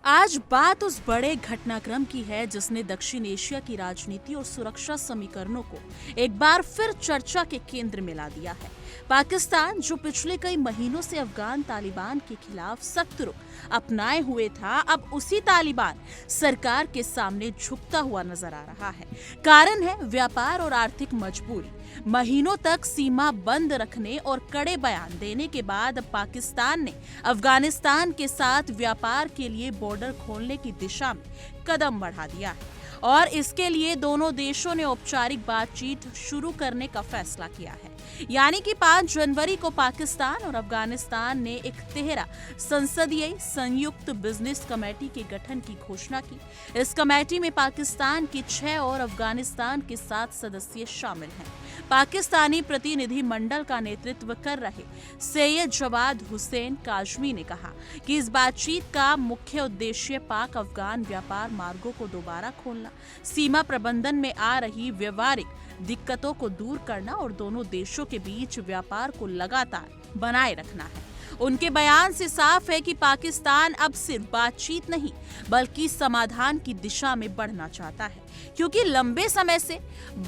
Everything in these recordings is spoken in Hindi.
आज बात उस बड़े घटनाक्रम की है जिसने दक्षिण एशिया की राजनीति और सुरक्षा समीकरणों को एक बार फिर चर्चा के केंद्र में ला दिया है। पाकिस्तान, जो पिछले कई महीनों से अफगान तालिबान के खिलाफ सख्त रुख अपनाए हुए था, अब उसी तालिबान सरकार के सामने झुकता हुआ नजर आ रहा है। कारण है व्यापार और आर्थिक मजबूरी। महीनों तक सीमा बंद रखने और कड़े बयान देने के बाद अब पाकिस्तान ने अफगानिस्तान के साथ व्यापार के लिए बॉर्डर खोलने की दिशा में कदम बढ़ा दिया है और इसके लिए दोनों देशों ने औपचारिक बातचीत शुरू करने का फैसला किया है। यानी कि 5 जनवरी को पाकिस्तान और अफगानिस्तान ने एक 13 संसदीय संयुक्त बिजनेस कमेटी के गठन की घोषणा की। इस कमेटी में पाकिस्तान के 6 और अफगानिस्तान के 7 सदस्य शामिल हैं। पाकिस्तानी प्रतिनिधि मंडल का नेतृत्व कर रहे सैयद जवाद हुसैन काजमी ने कहा कि इस बातचीत का मुख्य उद्देश्य पाक अफगान व्यापार मार्गों को दोबारा खोलना, सीमा प्रबंधन में आ रही व्यवहारिक दिक्कतों को दूर करना और दोनों देशों के बीच व्यापार को लगातार बनाए रखना है। उनके बयान से साफ है कि पाकिस्तान अब सिर्फ बातचीत नहीं बल्कि समाधान की दिशा में बढ़ना चाहता है, क्योंकि लंबे समय से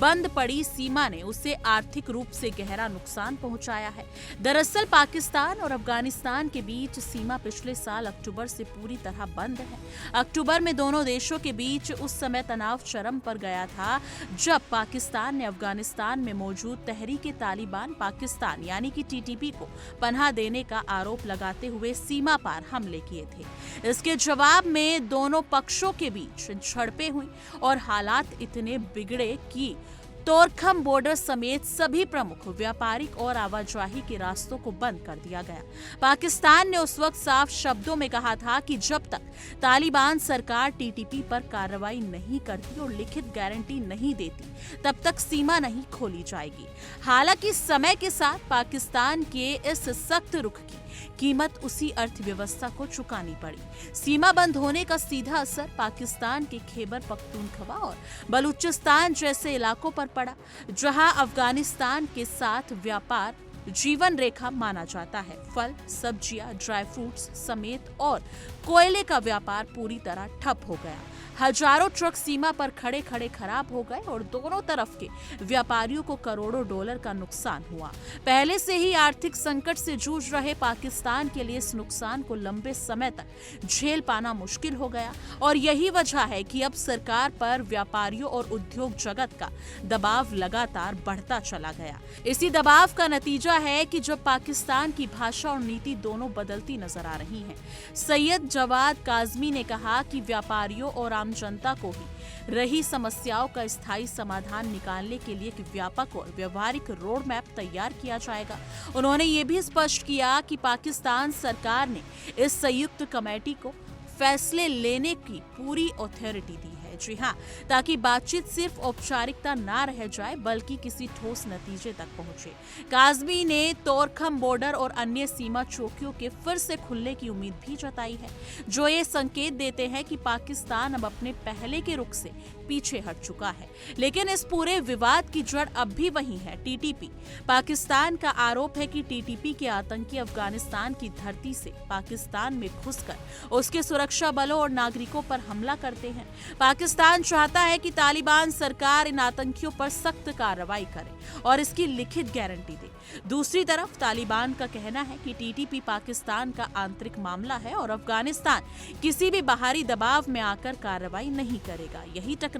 बंद पड़ी सीमा ने उसे आर्थिक रूप से गहरा नुकसान पहुंचाया है। दरअसल पाकिस्तान और अफगानिस्तान के बीच सीमा पिछले साल अक्टूबर से पूरी तरह बंद है। अक्टूबर में दोनों देशों के बीच उस समय तनाव चरम पर गया था जब पाकिस्तान ने अफगानिस्तान में मौजूद तहरीक-ए-तालिबान पाकिस्तान यानी कि टीटीपी को पनाह देने का आरोप लगाते हुए सीमा पार हमले किए थे। इसके जवाब में दोनों पक्षों के बीच झड़पें हुई और हालात इतने बिगड़े कि तोरखम बॉर्डर समेत सभी प्रमुख व्यापारिक और आवाजाही के रास्तों को बंद कर दिया गया। पाकिस्तान ने उस वक्त साफ शब्दों में कहा था कि जब तक तालिबान सरकार टीटीपी पर कार्रवाई नहीं करती और लिखित गारंटी नहीं देती, तब तक सीमा नहीं खोली जाएगी। हालांकि समय के साथ पाकिस्तान के इस सख्त रुख की कीमत उसी अर्थव्यवस्था को चुकानी पड़ी। सीमा बंद होने का सीधा असर पाकिस्तान के खैबर पख्तूनख्वा और बलूचिस्तान जैसे इलाकों पर पड़ा, जहां अफगानिस्तान के साथ व्यापार जीवन रेखा माना जाता है। फल, सब्जियां, ड्राई फ्रूट्स समेत और कोयले का व्यापार पूरी तरह ठप हो गया। हजारों ट्रक सीमा पर खड़े खड़े खराब हो गए और दोनों तरफ के व्यापारियों को करोड़ों डॉलर का नुकसान हुआ। पहले से ही आर्थिक संकट से जूझ रहे पाकिस्तान के लिए इस नुकसान को लंबे समय तक झेल पाना मुश्किल हो गया और यही वजह है कि अब सरकार पर व्यापारियों और उद्योग जगत का दबाव लगातार बढ़ता चला गया। इसी दबाव का नतीजा है कि जब पाकिस्तान की भाषा और नीति दोनों बदलती नजर आ रही हैं। सैयद जवाद काजमी ने कहा कि व्यापारियों और आम जनता को ही रही समस्याओं का स्थायी समाधान निकालने के लिए एक व्यापक और व्यवहारिक रोड मैप तैयार किया जाएगा। उन्होंने ये भी स्पष्ट किया कि पाकिस्तान सरकार ने इस संयुक्त कमेटी को फैसले लेने की पूरी अथॉरिटी दी है। जी हाँ, ताकि बातचीत सिर्फ औपचारिकता ना रह जाए बल्कि किसी ठोस नतीजे तक पहुंचे। काजमी ने तोरखम बॉर्डर और अन्य सीमा चौकियों के फिर से खुलने की उम्मीद भी जताई है, जो ये संकेत देते हैं कि पाकिस्तान अब अपने पहले के रुख से पीछे हट चुका है। लेकिन इस पूरे विवाद की जड़ अब भी वही है, टीटीपी। पाकिस्तान का आरोप है कि टीटीपी के आतंकी अफगानिस्तान की धरती से पाकिस्तान में घुसकर उसके सुरक्षा बलों और नागरिकों पर हमला करते हैं। पाकिस्तान चाहता है कि तालिबान सरकार इन आतंकियों पर सख्त कार्रवाई करे और इसकी लिखित गारंटी दे। दूसरी तरफ तालिबान का कहना है कि टीटीपी पाकिस्तान का आंतरिक मामला है और अफगानिस्तान किसी भी बाहरी दबाव में आकर कार्रवाई नहीं करेगा। यही टकराव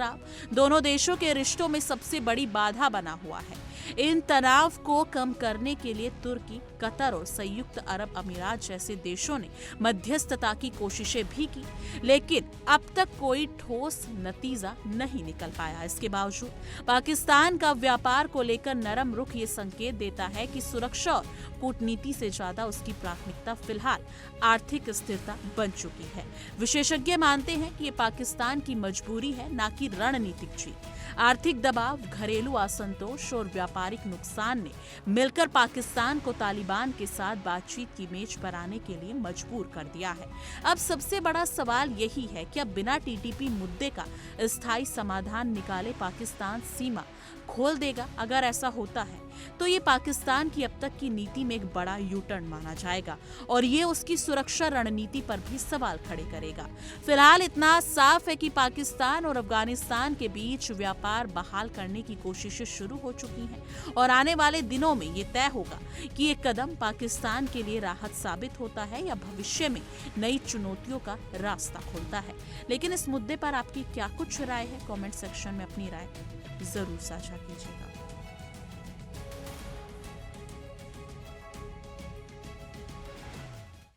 दोनों देशों के रिश्तों में सबसे बड़ी बाधा बना हुआ है। इन तनाव को कम करने के लिए तुर्की, कतर और संयुक्त अरब अमीरात जैसे देशों ने मध्यस्थता की कोशिशें भी की, लेकिन अब तक कोई ठोस नतीजा नहीं निकल पाया। इसके बावजूद पाकिस्तान का व्यापार को लेकर नरम रुख ये संकेत देता है कि सुरक्षा और कूटनीति से ज्यादा उसकी प्राथमिकता फिलहाल आर्थिक स्थिरता बन चुकी है। विशेषज्ञ मानते हैं कि ये पाकिस्तान की मजबूरी है, ना कि रणनीतिक जीत। आर्थिक दबाव, घरेलू असंतोष और व्यापारिक नुकसान ने मिलकर पाकिस्तान को तालिबान के साथ बातचीत की मेज पर आने के लिए मजबूर कर दिया है। अब सबसे बड़ा सवाल यही है कि अब बिना टीटीपी मुद्दे का स्थायी समाधान निकाले पाकिस्तान सीमा खोल देगा। अगर ऐसा होता है तो ये पाकिस्तान की अब तक की नीति में एक बड़ा यू टर्न माना जाएगा और ये उसकी सुरक्षा रणनीति पर भी सवाल खड़े करेगा। फिलहाल इतना साफ है कि पाकिस्तान और अफगानिस्तान के बीच व्यापार बहाल करने की कोशिशें शुरू हो चुकी हैं और आने वाले दिनों में ये तय होगा कि ये कदम पाकिस्तान के लिए राहत साबित होता है या भविष्य में नई चुनौतियों का रास्ता खोलता है। लेकिन इस मुद्दे पर आपकी क्या कुछ राय है? कमेंट सेक्शन में अपनी राय जरूर साझा कीजिएगा।